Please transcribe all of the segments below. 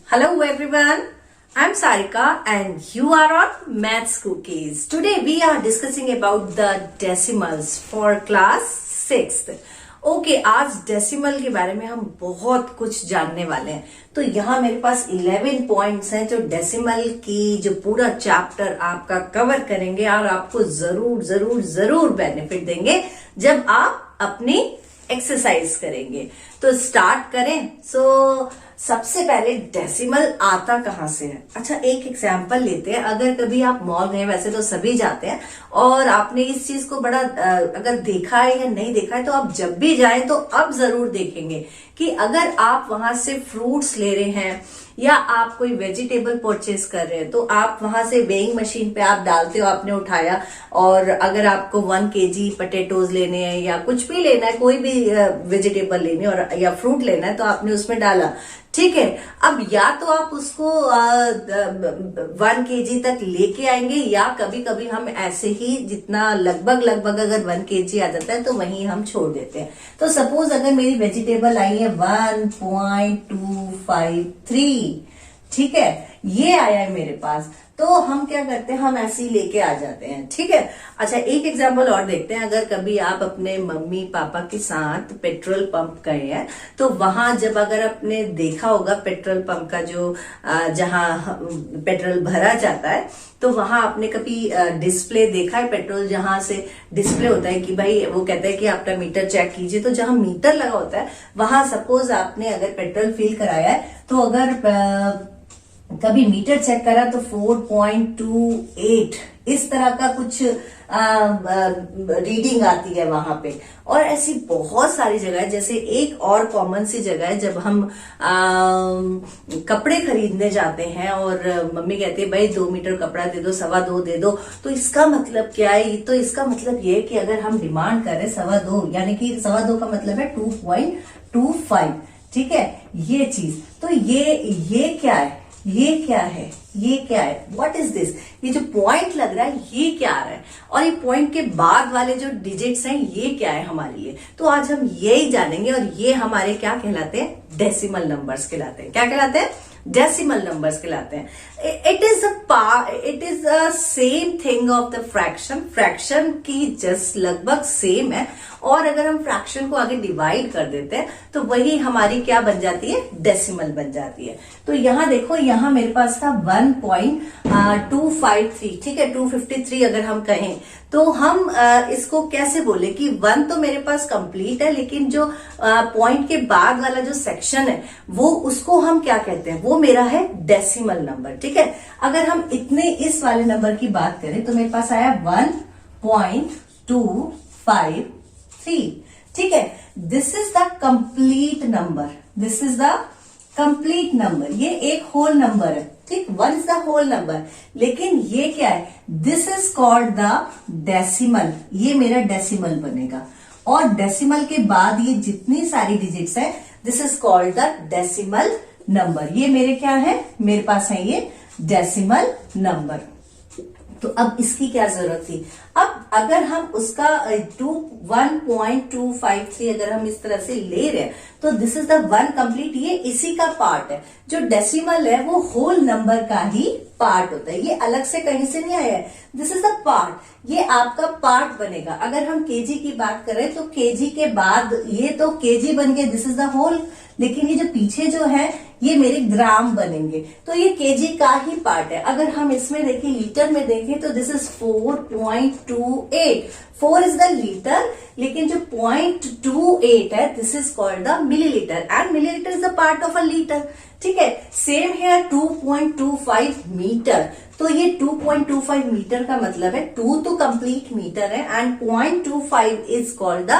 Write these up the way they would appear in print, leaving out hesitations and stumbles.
Hello everyone, I'm Sarika and you are on Maths Cookies. Today we are discussing about the decimals for class 6th. Okay आज decimal के बारे में हम बहुत कुछ जानने वाले हैं। तो यहाँ मेरे पास 11 पॉइंट्स हैं जो डेसिमल की जो पूरा चैप्टर आपका कवर करेंगे और आपको जरूर जरूर जरूर बेनिफिट देंगे जब आप अपनी एक्सरसाइज करेंगे। तो स्टार्ट करें। सबसे पहले डेसिमल आता कहाँ से है? अच्छा, एक एग्जांपल लेते हैं। अगर कभी आप मॉल गए, वैसे तो सभी जाते हैं, और आपने इस चीज को बड़ा अगर देखा है या नहीं देखा है, तो आप जब भी जाएं तो अब जरूर देखेंगे कि अगर आप वहां से फ्रूट्स ले रहे हैं या आप कोई वेजिटेबल परचेज कर रहे हैं तो आप वहां से वेइंग मशीन पे आप डालते हो, आपने उठाया, और अगर आपको 1 kg पटेटोज लेने हैं या कुछ भी लेना है, कोई भी वेजिटेबल लेनी है और या फ्रूट लेना है, तो आपने उसमें डाला, ठीक है। अब या तो आप उसको 1 kg तक लेके आएंगे, या कभी कभी हम ऐसे ही जितना लगभग अगर 1 kg आ जाता है तो वहीं हम छोड़ देते हैं। तो सपोज अगर मेरी वेजिटेबल आई है 1.253, ठीक है, ये आया है मेरे पास, तो हम क्या करते हैं, हम ऐसे ही लेके आ जाते हैं, ठीक है। अच्छा, एक एग्जांपल और देखते हैं। अगर कभी आप अपने मम्मी पापा के साथ पेट्रोल पंप गए हैं, तो वहां जब अगर आपने देखा होगा पेट्रोल पंप का जो जहां पेट्रोल भरा जाता है, तो वहां आपने कभी डिस्प्ले देखा है, पेट्रोल जहां से डिस्प्ले होता है कि भाई वो कहता है कि आपका मीटर चेक कीजिए। तो जहां मीटर लगा होता है वहां सपोज आपने अगर पेट्रोल फिल कराया है, तो अगर कभी मीटर चेक करा तो 4.28 इस तरह का कुछ रीडिंग आती है वहां पे। और ऐसी बहुत सारी जगह है। जैसे एक और कॉमन सी जगह है, जब हम कपड़े खरीदने जाते हैं और मम्मी कहती है भाई 2 मीटर कपड़ा दे दो, 2.25 दे दो, तो इसका मतलब क्या है? तो इसका मतलब ये है कि अगर हम डिमांड करें 2.25, यानी कि 2.25 का मतलब है 2.25, ठीक है, ये चीज। तो ये क्या है? ये क्या है? ये क्या है? What is this? ये जो पॉइंट लग रहा है ये क्या है? और ये पॉइंट के बाद वाले जो डिजिट्स हैं ये क्या है हमारे लिए? तो आज हम यही जानेंगे, और ये हमारे क्या कहलाते हैं? डेसिमल नंबर्स कहलाते हैं। क्या कहलाते हैं? डेसिमल नंबर्स कहलाते हैं। It is a same thing of the fraction. Fraction की जस्ट लगभग सेम है, और अगर हम फ्रैक्शन को आगे डिवाइड कर देते हैं तो वही हमारी क्या बन जाती है? डेसिमल बन जाती है। तो यहां देखो, यहां मेरे पास था 1.253, ठीक है, 253 अगर हम कहें, तो हम इसको कैसे बोले कि 1 तो मेरे पास कंप्लीट है, लेकिन जो पॉइंट के बाद वाला जो सेक्शन है वो, उसको हम क्या कहते हैं? वो मेरा है डेसिमल नंबर, ठीक है। अगर हम इतने इस वाले नंबर की बात करें तो मेरे पास आया 1.253, ठीक है। This is the complete number, this is the complete number. ये एक होल नंबर है, ठीक, 1 इज द होल नंबर। लेकिन ये क्या है? This is called the decimal. ये मेरा डेसिमल बनेगा, और डेसिमल के बाद ये जितनी सारी डिजिट्स है, this is called the decimal number. ये मेरे क्या है? मेरे पास है ये डेसिमल नंबर। तो अब इसकी क्या जरूरत थी? अब अगर हम उसका 1.253 अगर हम इस तरह से ले रहे हैं, तो दिस इज द 1 कंप्लीट, ये इसी का पार्ट है। जो डेसिमल है वो होल नंबर का ही पार्ट होता है, ये अलग से कहीं से नहीं आया है। दिस इज द पार्ट, ये आपका पार्ट बनेगा। अगर हम केजी की बात करें तो केजी के बाद ये तो केजी बन गया, दिस इज द होल, लेकिन ये जो पीछे जो है ये मेरे ग्राम बनेंगे, तो ये केजी का ही पार्ट है। अगर हम इसमें देखें, लीटर में देखें, तो this is 4.28, 4 is the litre, लेकिन जो 0.28 है this is called the millilitre, and millilitre is the part of a litre, ठीक है। सेम है 2.25 मीटर। तो ये 2.25 मीटर का मतलब है 2 तो कंप्लीट मीटर है, and 0.25 is called the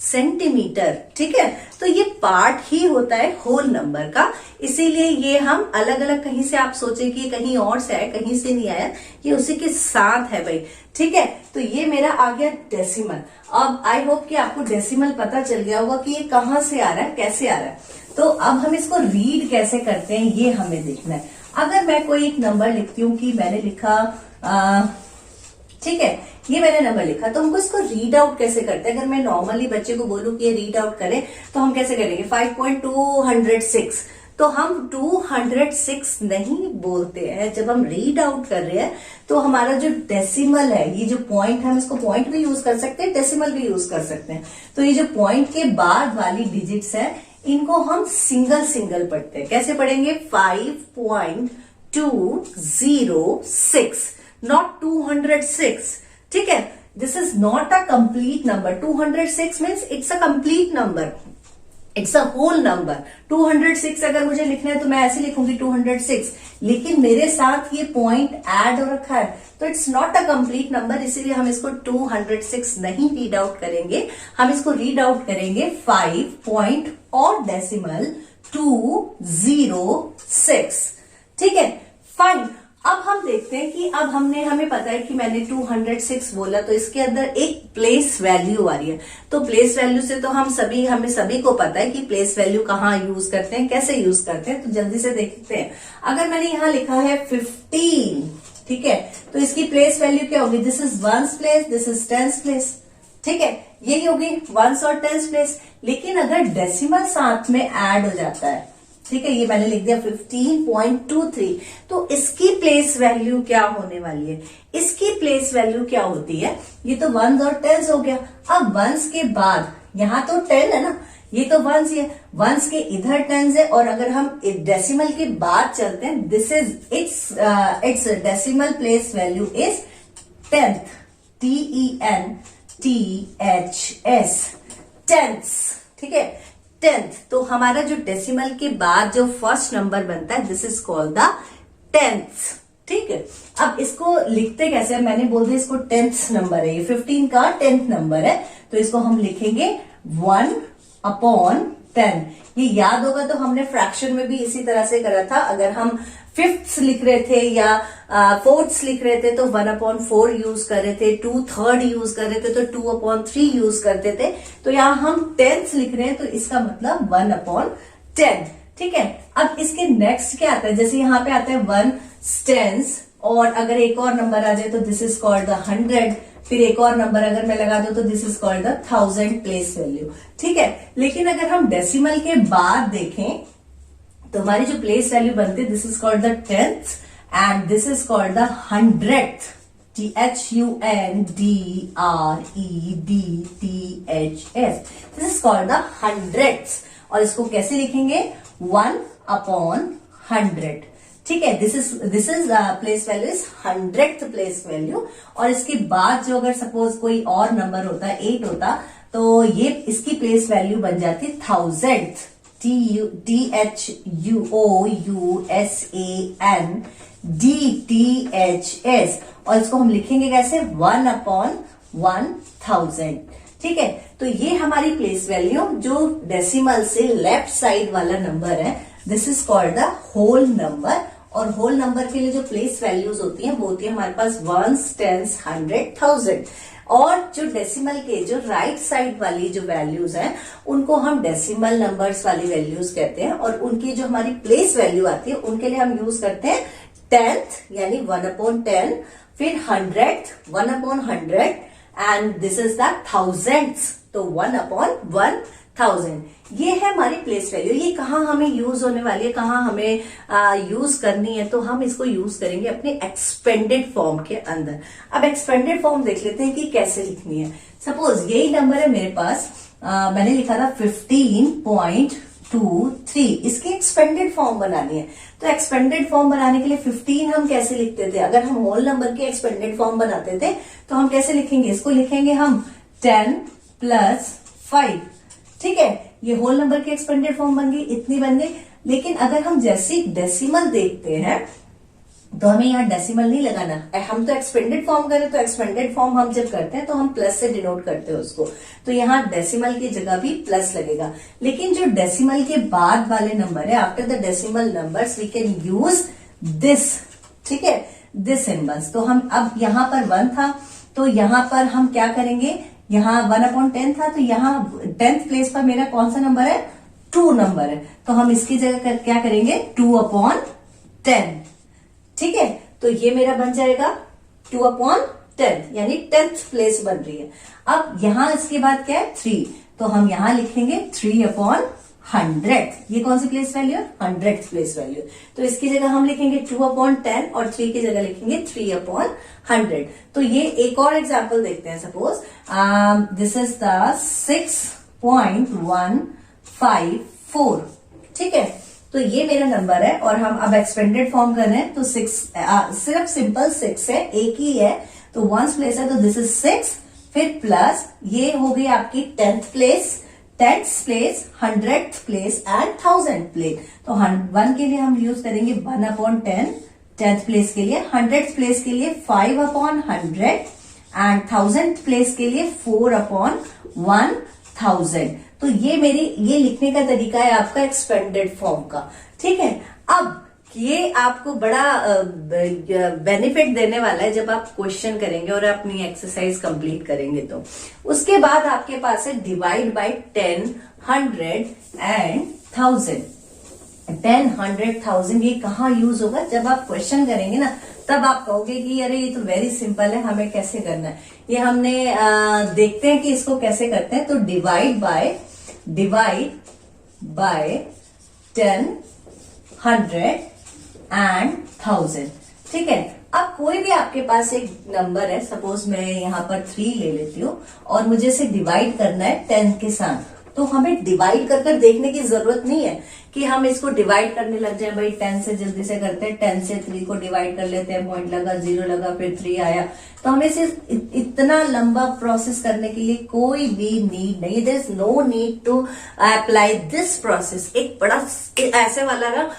centimetre, ठीक है। तो ये पार्ट ही होता है होल नंबर का, इसीलिए ये हम अलग अलग, कहीं से आप सोचे कि कहीं और से आया, कहीं से नहीं आया, ये उसी के साथ है भाई, ठीक है। तो ये मेरा आ गया डेसिमल। अब आई होप कि आपको डेसिमल पता चल गया होगा कि ये कहां से आ रहा है, कैसे आ रहा है। तो अब हम इसको रीड कैसे करते हैं ये हमें देखना है। अगर मैं कोई एक नंबर लिखती हूँ कि मैंने लिखा ठीक है, ये मैंने नंबर लिखा, तो हमको इसको रीड आउट कैसे करते हैं? अगर मैं नॉर्मली बच्चे को बोलूं कि ये रीड आउट करें तो हम कैसे करेंगे? 5.206, तो हम 206 नहीं बोलते हैं। जब हम रीड आउट कर रहे हैं तो हमारा जो डेसिमल है, ये जो पॉइंट, हम इसको पॉइंट भी यूज कर सकते हैं, डेसिमल भी यूज कर सकते हैं। तो ये जो पॉइंट के बाद वाली डिजिट्स है, इनको हम सिंगल सिंगल पढ़ते हैं। कैसे पढ़ेंगे? 5.206, नॉट 206। ठीक है, this is not a complete number. 206 means it's a complete number, it's a whole number. 206 अगर मुझे लिखना है तो मैं ऐसे लिखूंगी 206, लेकिन मेरे साथ ये पॉइंट ऐड हो रखा है तो it's not a complete number, इसीलिए हम इसको 206 नहीं रीड आउट करेंगे, हम इसको रीड आउट करेंगे 5 पॉइंट और डेसिमल 206। ठीक है, फाइन। अब हम देखते हैं कि अब हमें पता है कि मैंने 206 बोला तो इसके अंदर एक प्लेस वैल्यू आ रही है। तो प्लेस वैल्यू से तो हमें सभी को पता है कि प्लेस वैल्यू कहाँ यूज करते हैं, कैसे यूज करते हैं। तो जल्दी से देखते हैं। अगर मैंने यहां लिखा है 15, ठीक है, तो इसकी प्लेस वैल्यू क्या होगी? This is ones place, this is tens place. ठीक है, यही होगी वंस और टेंस प्लेस। लेकिन अगर डेसिमल साथ में ऐड हो जाता है, ठीक है, ये मैंने लिख दिया 15.23, तो इसकी प्लेस वैल्यू क्या होने वाली है? इसकी प्लेस वैल्यू क्या होती है? ये तो वंस और टेंस हो गया। अब वंस के बाद यहां तो 10 है ना, ये तो वंस है, वंस के इधर टेंस है। और अगर हम डेसिमल के बाद चलते हैं, this is it's decimal place value is 10th, TENTHS, टेंथ्स। ठीक है, 10th। तो हमारा जो डेसिमल के बाद जो फर्स्ट नंबर बनता है, this is called the 10th। ठीक है, अब इसको लिखते कैसे? मैंने बोल दिया इसको 10th नंबर है, ये 15 का 10th नंबर है, तो इसको हम लिखेंगे 1/10। ये याद होगा तो हमने फ्रैक्शन में भी इसी तरह से करा था। अगर हम फिफ्थ्स लिख रहे थे या फोर्थ्स लिख रहे थे तो 1/4 यूज कर रहे थे, 2/3 यूज कर रहे थे तो 2/3 यूज करते थे। तो यहाँ हम 10th लिख रहे हैं तो इसका मतलब 1/10। ठीक है, अब इसके नेक्स्ट क्या आता है? जैसे यहाँ पे आता है 1/10, और अगर एक और नंबर आ जाए तो दिस इज कॉल्ड द 100। फिर एक और नंबर अगर मैं लगा दूं तो this is called the 1000 place value. ठीक है, लेकिन अगर हम डेसिमल के बाद देखें तो हमारी जो प्लेस वैल्यू बनती है, this is called the 10th and this is called the 100th, THUNDREDTHS, this is called the 100th। और इसको कैसे लिखेंगे? 1/100। ठीक है, this is place value is 100th place value. और इसके बाद जो अगर सपोज कोई और नंबर होता, 8 होता, तो ये इसकी प्लेस वैल्यू बन जाती 1000th, THUOUSANDTHS। और इसको हम लिखेंगे कैसे? 1/1000। ठीक है, तो ये हमारी प्लेस वैल्यू जो डेसिमल से लेफ्ट साइड वाला नंबर है, this is called the whole number. और होल नंबर के लिए जो प्लेस वैल्यूज होती हैं वो होती है हमारे पास वंस, टेंस, 100, 1000। और जो डेसिमल के जो राइट साइड वाली जो वैल्यूज हैं उनको हम डेसिमल नंबर्स वाली वैल्यूज कहते हैं। और उनकी जो हमारी प्लेस वैल्यू आती है उनके लिए हम यूज करते हैं 10th यानी 1/10, फिर 100th 1/100 and this is the 1000th, तो 1/1000। ये है हमारी प्लेस वैल्यू। ये कहाँ हमें यूज होने वाली है, कहाँ हमें यूज करनी है? तो हम इसको यूज करेंगे अपने एक्सपेंडेड फॉर्म के अंदर। अब एक्सपेंडेड फॉर्म देख लेते हैं कि कैसे लिखनी है। सपोज यही नंबर है मेरे पास, मैंने लिखा था 15.23, इसकी एक्सपेंडेड फॉर्म बनानी है। तो एक्सपेंडेड फॉर्म बनाने के लिए 15 हम कैसे लिखते थे? अगर हम होल नंबर के एक्सपेंडेड फॉर्म बनाते थे तो हम कैसे लिखेंगे? इसको लिखेंगे हम 10 + 5। ठीक है, ये होल नंबर की एक्सपेंडेड फॉर्म बन गई, इतनी बन गई। लेकिन अगर हम जैसे डेसिमल देखते हैं तो हमें यहाँ डेसिमल नहीं लगाना। हम तो एक्सपेंडेड फॉर्म करें तो एक्सपेंडेड फॉर्म हम जब करते हैं तो हम प्लस से डिनोट करते हैं उसको, तो यहाँ डेसिमल की जगह भी प्लस लगेगा। लेकिन जो डेसिमल के बाद वाले नंबर है, after the decimal numbers we can use this. ठीक है, दिस सिंबल्स। तो हम अब यहाँ पर 1 था तो यहाँ पर हम क्या करेंगे? यहाँ 1/10 था तो यहाँ 10th प्लेस पर मेरा कौन सा नंबर है? 2 नंबर है, तो हम इसकी जगह क्या करेंगे? 2/10। ठीक है, तो ये मेरा बन जाएगा 2/10 यानी 10th प्लेस बन रही है। अब यहां इसके बाद क्या है? 3, तो हम यहां लिखेंगे 3/10। 100th, ये कौन सी प्लेस वैल्यू है? 100th place value. तो इसकी जगह हम लिखेंगे 2/10 और 3 की जगह लिखेंगे 3/100। तो ये एक और एग्जांपल देखते हैं। सपोज दिस इज द 6.154, ठीक है। तो ये मेरा नंबर है और हम अब एक्सपेंडेड फॉर्म कर रहे हैं, तो 6 सिर्फ सिंपल 6 है, एक ही है, तो 1 प्लेस है, तो दिस इज 6, फिर प्लस ये हो गई आपकी 10th place, 100th place and 1000th place. तो 1 के लिए हम यूज करेंगे 1/10, 10th प्लेस के लिए, 100th प्लेस के लिए 5/100 एंड 1000th प्लेस के लिए 4/1000। तो ये लिखने का तरीका है आपका एक्सपेंडेड फॉर्म का, ठीक है। अब ये आपको बड़ा बेनिफिट देने वाला है जब आप क्वेश्चन करेंगे और अपनी एक्सरसाइज कंप्लीट करेंगे। तो उसके बाद आपके पास है डिवाइड बाय 10, 100 एंड 1000। 10, 100, 1000 ये कहाँ यूज होगा? जब आप क्वेश्चन करेंगे ना, तब आप कहोगे कि अरे ये तो वेरी सिंपल है, हमें कैसे करना है। ये हमने देखते हैं कि इसको कैसे करते हैं। तो डिवाइड बाय 10, 100 एंड 1000, ठीक है। अब कोई भी आपके पास एक नंबर है, सपोज मैं यहाँ पर 3 ले लेती हूँ और मुझे इसे डिवाइड करना है 10 के साथ। तो हमें डिवाइड कर कर देखने की जरूरत नहीं है कि हम इसको डिवाइड करने लग जाए। भाई 10 से जल्दी से करते हैं, 10 से 3 को डिवाइड कर लेते हैं, पॉइंट लगा, 0 लगा, फिर 3 आया। तो हमें सिर्फ इतना लंबा प्रोसेस करने के लिए कोई भी नीड नहीं, there is no need to apply this process. एक बड़ा ऐसे वाला ना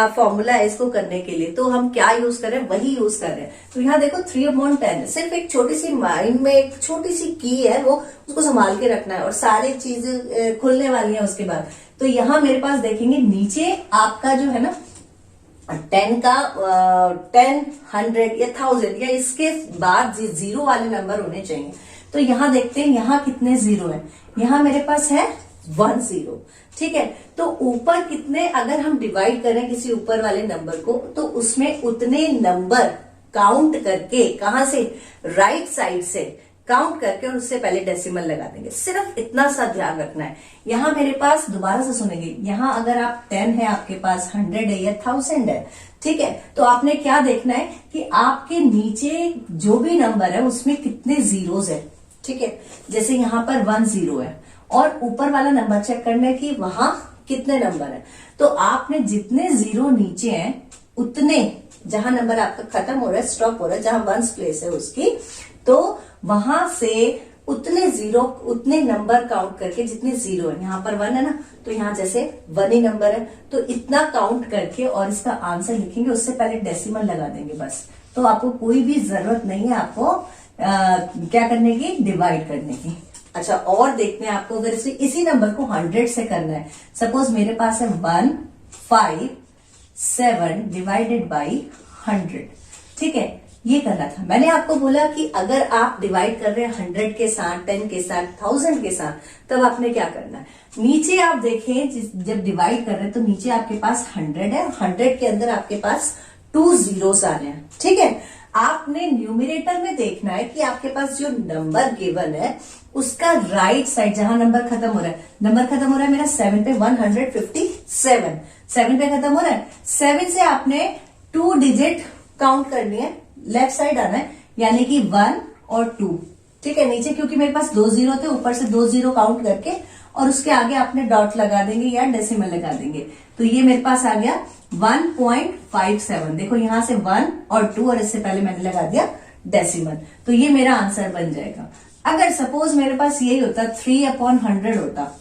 फॉर्मूला है इसको करने के लिए। तो हम क्या यूज कर रहे हैं? वही यूज कर रहे हैं। तो यहाँ देखो 3/10 सिर्फ एक छोटी सी माइंड में एक छोटी सी की है, वो उसको संभाल के रखना है और सारी चीजें खुलने वाली है उसके बाद। तो यहाँ मेरे पास देखेंगे नीचे आपका जो है ना 10 का 10, 100 या 1000 या इसके बाद 0 वाले नंबर होने चाहिए। तो यहाँ देखते हैं यहाँ कितने 0 है। यहाँ मेरे पास है 1 0, ठीक है। तो ऊपर कितने, अगर हम डिवाइड करें किसी ऊपर वाले नंबर को, तो उसमें उतने नंबर काउंट करके, कहां से? राइट साइड से काउंट करके और उससे पहले डेसिमल लगा देंगे। सिर्फ इतना सा ध्यान रखना है। यहाँ मेरे पास दोबारा से सुनेंगे, यहाँ अगर आप 10 है आपके पास, 100 है या 1000 है, ठीक है। तो आपने क्या देखना है कि आपके नीचे जो भी नंबर है उसमें कितने जीरोस है, ठीक है। जैसे यहाँ पर 1 0 है और ऊपर वाला नंबर चेक करना है कि वहां कितने नंबर है। तो आपने जितने 0 नीचे हैं उतने, जहां नंबर आपका खत्म हो रहा है, स्टॉप हो रहा है, जहां 1 प्लेस है उसकी, तो वहां से उतने नंबर काउंट करके जितने 0 है। यहाँ पर 1 है ना, तो यहाँ जैसे 1 ही नंबर है, तो इतना काउंट करके और इसका आंसर लिखेंगे, उससे पहले डेसिमल लगा देंगे बस। तो आपको कोई भी जरूरत नहीं है आपको क्या करने की? डिवाइड करने की। अच्छा, और देखते हैं आपको अगर इसी नंबर को 100 से करना है। सपोज मेरे पास है 157 डिवाइडेड बाई 100, ठीक है। ये करना था। मैंने आपको बोला कि अगर आप डिवाइड कर रहे हैं 100 के साथ, 10 के साथ, 1000 के साथ, तब आपने क्या करना है? नीचे आप देखें, जब डिवाइड कर रहे हैं तो नीचे आपके पास 100 है, 100 के अंदर आपके पास 2 zeros आ रहे हैं, ठीक है। आपने न्यूमिरेटर में देखना है कि आपके पास जो नंबर गिवन है उसका राइट साइड, जहां नंबर खत्म हो रहा है, नंबर खत्म हो रहा है मेरा 7 पे, 157, 7 पे खत्म हो रहा है। 7 से आपने 2 डिजिट काउंट करनी है, लेफ्ट साइड आना है, यानी कि 1 और 2, ठीक है। नीचे क्योंकि मेरे पास 2 0 थे, ऊपर से 2 0 काउंट करके और उसके आगे आपने डॉट लगा देंगे या डेसिमल लगा देंगे। तो ये मेरे पास आ गया 1.57। देखो यहां से 1 और 2 और इससे पहले मैंने लगा दिया डेसिमल, तो ये मेरा आंसर बन जाएगा। अगर सपोज मेरे पास यही होता 3/100 होता,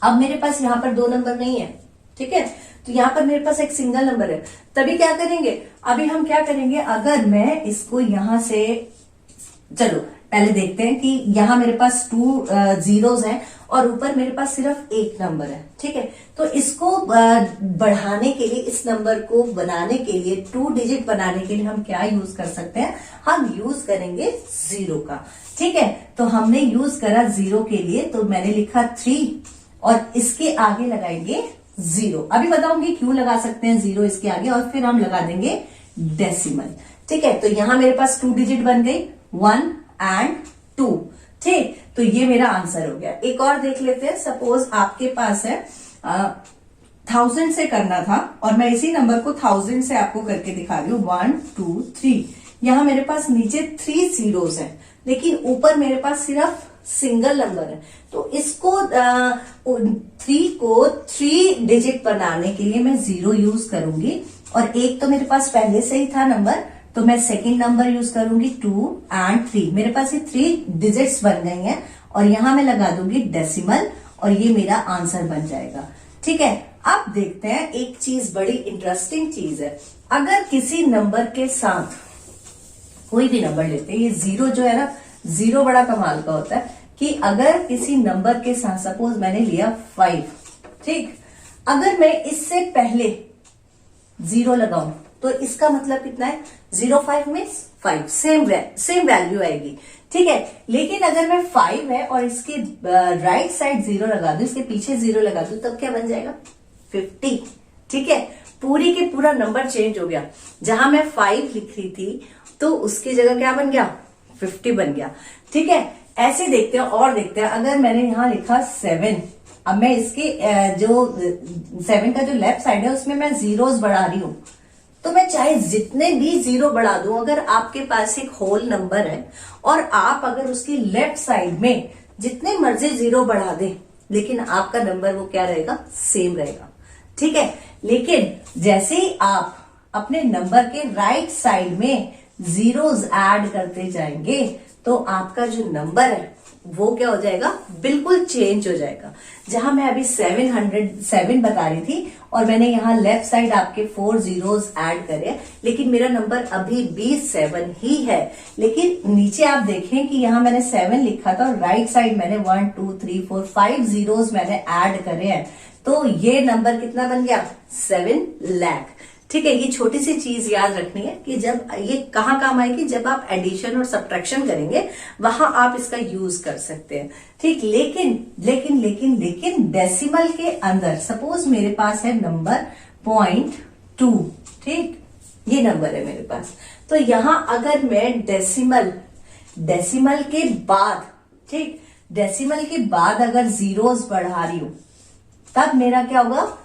अब मेरे पास यहाँ पर 2 नंबर नहीं है, ठीक है, तो यहाँ पर मेरे पास एक सिंगल नंबर है, तभी क्या करेंगे? अभी हम क्या करेंगे, अगर मैं इसको यहां से, चलो पहले देखते हैं कि यहाँ मेरे पास 2 zeros हैं और ऊपर मेरे पास सिर्फ एक नंबर है, ठीक है। तो इसको बढ़ाने के लिए, इस नंबर को बनाने के लिए, 2 डिजिट बनाने के लिए हम क्या यूज कर सकते हैं? हम यूज करेंगे 0 का, ठीक है। तो हमने यूज करा 0 के लिए, तो मैंने लिखा 3 और इसके आगे लगाएंगे 0। अभी बताऊंगी क्यों लगा सकते हैं 0 इसके आगे, और फिर हम लगा देंगे डेसिमल, ठीक है। तो यहां मेरे पास 2 डिजिट बन गई, 1 एंड 2, ठीक। तो ये मेरा आंसर हो गया। एक और देख लेते हैं। सपोज आपके पास है 1000 से करना था और मैं इसी नंबर को 1000 से आपको करके दिखा रही हूँ। 1 2 3, यहाँ मेरे पास नीचे 3 जीरोस है, लेकिन ऊपर मेरे पास सिर्फ सिंगल नंबर है। तो इसको 3 को 3 डिजिट बनाने के लिए मैं 0 यूज करूंगी, और एक तो मेरे पास पहले से ही था नंबर, तो मैं सेकंड नंबर यूज करूंगी 2 एंड 3। मेरे पास ये 3 डिजिट्स बन गई हैं, और यहां मैं लगा दूंगी डेसिमल, और ये मेरा आंसर बन जाएगा। ठीक है, अब देखते हैं एक चीज, बड़ी इंटरेस्टिंग चीज है। अगर किसी नंबर के साथ कोई भी नंबर लेते हैं, ये 0 जो है ना, 0 बड़ा कमाल का होता है कि अगर किसी नंबर के साथ, सपोज मैंने लिया 5, ठीक, अगर मैं इससे पहले 0 लगाऊं तो इसका मतलब कितना है, 05 मीन्स 5, सेम वैल्यू आएगी। ठीक है, लेकिन अगर मैं 5 है और इसके राइट साइड 0 लगा दूं, इसके पीछे 0 लगा दूं, तब क्या बन जाएगा, 50। ठीक है, पूरी के पूरा नंबर चेंज हो गया। जहां मैं 5 लिख रही थी तो उसकी जगह क्या बन गया, 50 बन गया। ठीक है, ऐसे देखते हैं और देखते हैं। अगर मैंने यहां लिखा 7, अब मैं इसके जो 7 का जो लेफ्ट साइड है उसमें मैं जीरोस बढ़ा रही हूं, तो मैं चाहे जितने भी 0 बढ़ा दूं, अगर आपके पास एक होल नंबर है और आप अगर उसकी लेफ्ट साइड में जितने मर्जी 0 बढ़ा दें, लेकिन आपका नंबर वो क्या रहेगा, सेम रहेगा। ठीक है, लेकिन जैसे ही आप अपने नंबर के राइट साइड में जीरोस ऐड करते जाएंगे तो आपका जो नंबर है वो क्या हो जाएगा, बिल्कुल चेंज हो जाएगा। जहां मैं अभी 707 बता रही थी और मैंने यहाँ लेफ्ट साइड आपके 4 जीरोस ऐड करे, लेकिन मेरा नंबर अभी भी 7 ही है। लेकिन नीचे आप देखें कि यहाँ मैंने 7 लिखा था और राइट साइड मैंने 1 2 3 4 5 जीरोस मैंने ऐड करे हैं, तो ये नंबर कितना बन गया, 7 लाख। ठीक है, ये छोटी सी चीज याद रखनी है कि जब ये कहाँ काम आएगी, जब आप एडिशन और सब्ट्रैक्शन करेंगे वहां आप इसका यूज कर सकते हैं। ठीक, लेकिन डेसिमल के अंदर सपोज मेरे पास है नंबर 0.2, ठीक, ये नंबर है मेरे पास, तो यहां अगर मैं डेसिमल के बाद, ठीक, डेसिमल के बाद अगर जीरोस बढ़ा रही हूं, तब मेरा क्या होगा,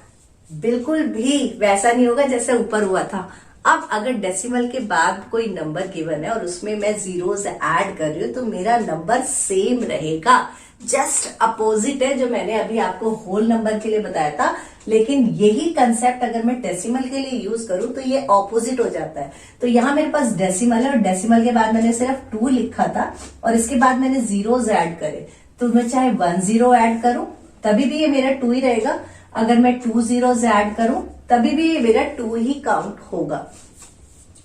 बिल्कुल भी वैसा नहीं होगा जैसे ऊपर हुआ था। अब अगर डेसिमल के बाद कोई नंबर गिवन है और उसमें मैं जीरोस ऐड कर रही हूं, तो मेरा नंबर सेम रहेगा। जस्ट अपोजिट है जो मैंने अभी आपको होल नंबर के लिए बताया था, लेकिन यही कंसेप्ट अगर मैं डेसिमल के लिए यूज करूं तो ये ऑपोजिट हो जाता है। तो यहां मेरे पास डेसिमल है और डेसिमल के बाद मैंने सिर्फ 2 लिखा था और इसके बाद मैंने जीरोस ऐड करे, तो मैं चाहे 1 0 ऐड करूं तभी भी ये मेरा 2 ही रहेगा, अगर मैं 2 जीरोस ऐड करूं तभी भी ये मेरा 2 ही काउंट होगा।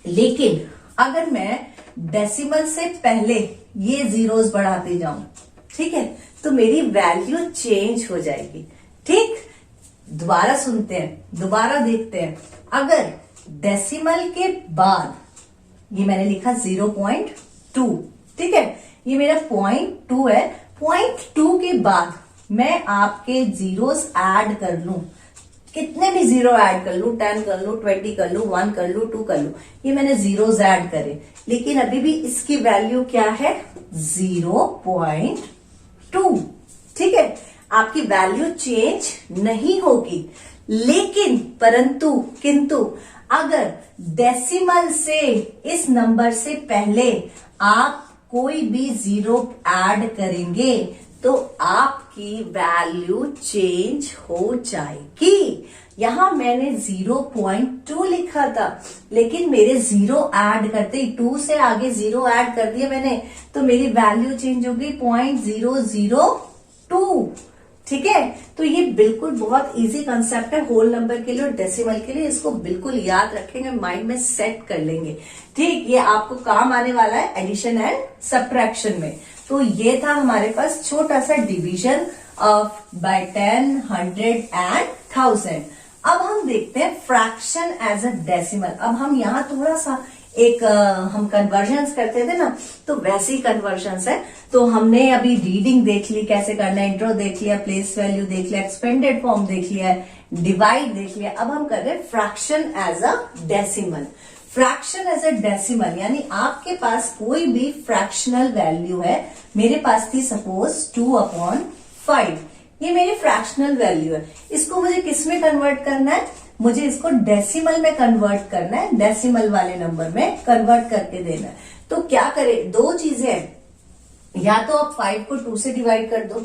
लेकिन अगर मैं डेसिमल से पहले ये जीरोस बढ़ाते जाऊं, ठीक है, तो मेरी वैल्यू चेंज हो जाएगी। ठीक, दोबारा सुनते हैं, दोबारा देखते हैं। अगर डेसिमल के बाद ये मैंने लिखा 0.2, ठीक है, ये मेरा 0.2 है, 0.2 के बाद मैं आपके जीरोस ऐड कर लूं, कितने भी 0 ऐड कर लूं, 10 कर लूं, 20 कर लूं, 1 कर लूं, 2 कर लूं, ये मैंने जीरोस ऐड करे, लेकिन अभी भी इसकी वैल्यू क्या है, 0.2। ठीक है, आपकी वैल्यू चेंज नहीं होगी। लेकिन किंतु अगर डेसिमल से, इस नंबर से पहले आप कोई भी 0 ऐड करेंगे तो आपकी वैल्यू चेंज हो जाएगी। यहां मैंने 0.2 लिखा था, लेकिन मेरे 0 ऐड करते ही, 2 से आगे 0 ऐड कर दिया मैंने, तो मेरी वैल्यू चेंज हो गई 0.002। ठीक है, तो ये बिल्कुल बहुत इजी कंसेप्ट है होल नंबर के लिए और डेसिमल के लिए। इसको बिल्कुल याद रखेंगे, माइंड में सेट कर लेंगे। ठीक, ये आपको काम आने वाला है एडिशन एंड सब्ट्रैक्शन में। तो ये था हमारे पास छोटा सा डिवीजन ऑफ बाय 10, 100 एंड 1000। अब हम देखते हैं फ्रैक्शन एज अ डेसिमल। अब हम यहाँ थोड़ा सा हम कन्वर्जन्स करते थे ना, तो वैसे ही कन्वर्जन्स है। तो हमने अभी रीडिंग देख ली कैसे करना है, इंट्रो देख लिया, प्लेस वैल्यू देख लिया, एक्सपेंडेड फॉर्म देख लिया, डिवाइड देख लिया। अब हम कर रहे हैं fraction as a decimal. Fraction as a decimal यानी आपके पास कोई भी फ्रैक्शनल वैल्यू है, मेरे पास थी सपोज 2/5। ये मेरी फ्रैक्शनल वैल्यू है। इसको मुझे किस में कन्वर्ट करना है, मुझे इसको डेसिमल में कन्वर्ट करना है, डेसिमल वाले नंबर में कन्वर्ट करके देना है। तो क्या करें, दो चीजें हैं, या तो आप 5 को 2 से डिवाइड कर दो,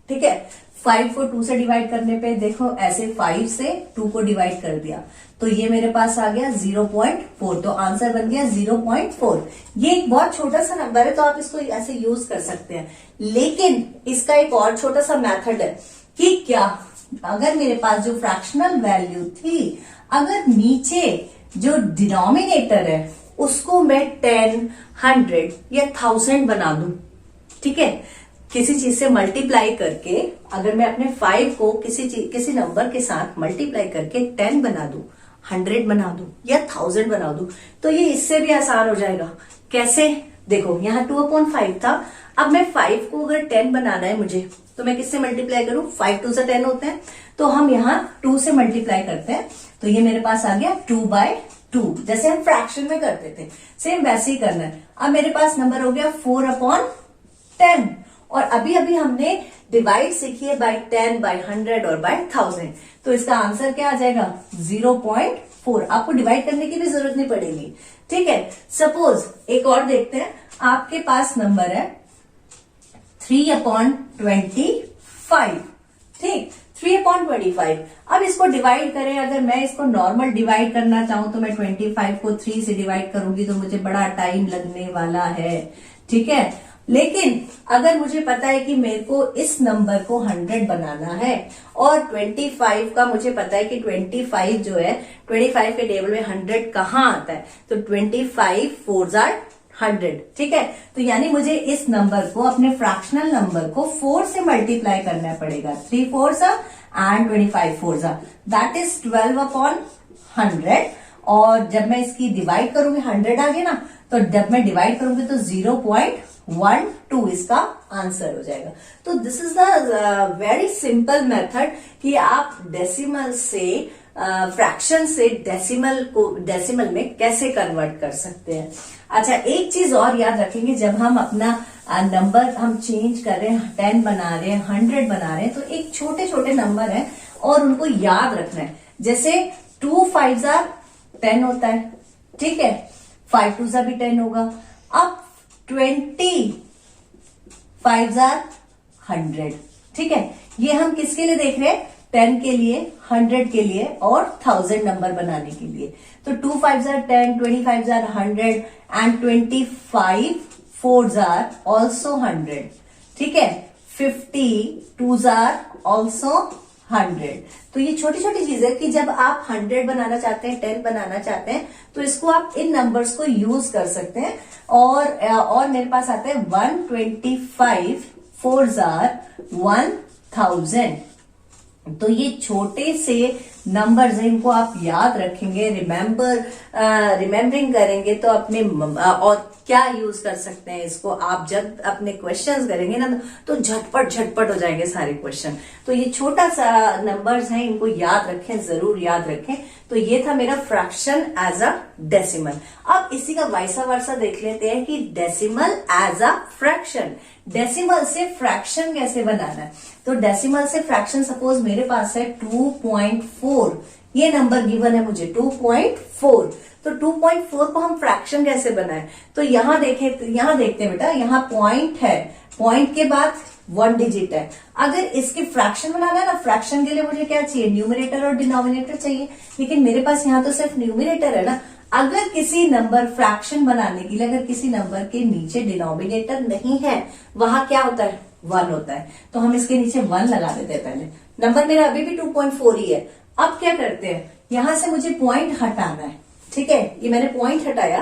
ठीक है। 5 को 2 से डिवाइड करने पे देखो ऐसे 5 से 2 को डिवाइड कर दिया तो ये मेरे पास आ गया 0.4, तो आंसर बन गया 0.4। ये एक बहुत छोटा सा नंबर है तो आप इसको ऐसे यूज कर सकते हैं, लेकिन इसका एक और छोटा सा मेथड है कि क्या अगर मेरे पास जो फ्रैक्शनल वैल्यू थी, अगर नीचे जो डिनोमिनेटर है उसको मैं 10, 100 या 1000 बना दूं, ठीक है, किसी चीज से मल्टीप्लाई करके, अगर मैं अपने 5 को किसी नंबर के साथ मल्टीप्लाई करके 10 बना दूं, 100 बना दूं या 1000 बना दूं, तो ये इससे भी आसान हो जाएगा। कैसे, देखो यहाँ 2/5 था, अब मैं 5 को अगर 10 बनाना है मुझे, तो मैं किससे मल्टीप्लाई करूं, 5 2 से 10 होते हैं, तो हम यहाँ 2 से मल्टीप्लाई करते हैं, तो ये मेरे पास आ गया 2/2, जैसे हम फ्रैक्शन में करते थे, सेम वैसे ही करना है। अब मेरे पास नंबर हो गया 4/10, और अभी अभी हमने डिवाइड सीखी है बाय 10, बाय 100 और बाय 1000, तो इसका आंसर क्या आ जाएगा 0.4। आपको डिवाइड करने की भी जरूरत नहीं पड़ेगी, ठीक है। सपोज एक और देखते हैं, आपके पास नंबर है 3/25, ठीक, 3/25। अब इसको डिवाइड करें, अगर मैं इसको नॉर्मल डिवाइड करना चाहूं तो मैं 25 को 3 से डिवाइड करूंगी तो मुझे बड़ा टाइम लगने वाला है, ठीक है। लेकिन अगर मुझे पता है कि मेरे को इस नंबर को 100 बनाना है और 25 का मुझे पता है कि 25 जो है 25 के टेबल में 100 कहाँ आता है, तो 25 4s are 100, ठीक है। तो यानी मुझे इस नंबर को, अपने फ्रैक्शनल नंबर को 4 से मल्टीप्लाई करना पड़ेगा, 3 4s and 25 4s, that is 12/100। और जब मैं इसकी डिवाइड करूंगी, 100 आ गया ना, तो जब मैं डिवाइड करूंगी तो 0.12 इसका आंसर हो जाएगा। तो this is the very simple method कि आप डेसिमल से, फ्रैक्शन से डेसिमल में कैसे कन्वर्ट कर सकते हैं। अच्छा, एक चीज और याद रखेंगे, जब हम अपना नंबर हम चेंज कर रहे हैं, 10 बना रहे हैं, 100 बना रहे हैं, तो एक छोटे छोटे नंबर है और उनको याद रखना है। जैसे 2 5s are 10 होता है, ठीक है, 5 2s भी 10 होगा। अब 20 5s are 100, ठीक है। ये हम किसके लिए देख रहे हैं, 10 के लिए, 100 के लिए और 1000 नंबर बनाने के लिए। तो 2 5s are 10, 25s are 100 and 25 4s are also 100, ठीक है। 50 2s are also 100। तो ये छोटी छोटी चीज है कि जब आप 100 बनाना चाहते हैं, 10 बनाना चाहते हैं, तो इसको आप इन नंबर्स को यूज कर सकते हैं। और मेरे पास आता है 125 4s are 1000। तो ये छोटे से नंबर्स हैं, इनको आप याद रखेंगे, रिमेम्बरिंग करेंगे तो अपने और क्या यूज कर सकते हैं इसको, आप जब अपने क्वेश्चंस करेंगे ना तो झटपट हो जाएंगे सारे क्वेश्चन। तो ये छोटा सा नंबर्स हैं, इनको याद रखें, जरूर याद रखें। तो ये था मेरा फ्रैक्शन एज अ डेसिमल। अब इसी का वाइसा वर्सा देख लेते हैं कि decimal as a fraction, decimal से फ्रैक्शन कैसे बनाना है। तो डेसिमल से फ्रैक्शन, सपोज मेरे पास है 2.4, ये नंबर गिवन है मुझे 2.4, तो 2.4 को हम फ्रैक्शन कैसे बनाएं। तो यहाँ देखते हैं बेटा, यहाँ पॉइंट है, पॉइंट के बाद 1 डिजिट है। अगर इसके फ्रैक्शन बनाना है ना, फ्रैक्शन के लिए मुझे क्या चाहिए, न्यूमरेटर और डिनोमिनेटर चाहिए, लेकिन मेरे पास यहाँ तो सिर्फ न्यूमरेटर है ना। अगर किसी नंबर फ्रैक्शन बनाने के लिए, अगर किसी नंबर के नीचे डिनोमिनेटर नहीं है, वहां क्या होता है, 1 होता है, तो हम इसके नीचे 1 लगा देते हैं। पहले नंबर मेरा अभी भी 2.4 ही है। अब क्या करते हैं, यहां से मुझे पॉइंट हटाना है, ठीक है, ये मैंने पॉइंट हटाया।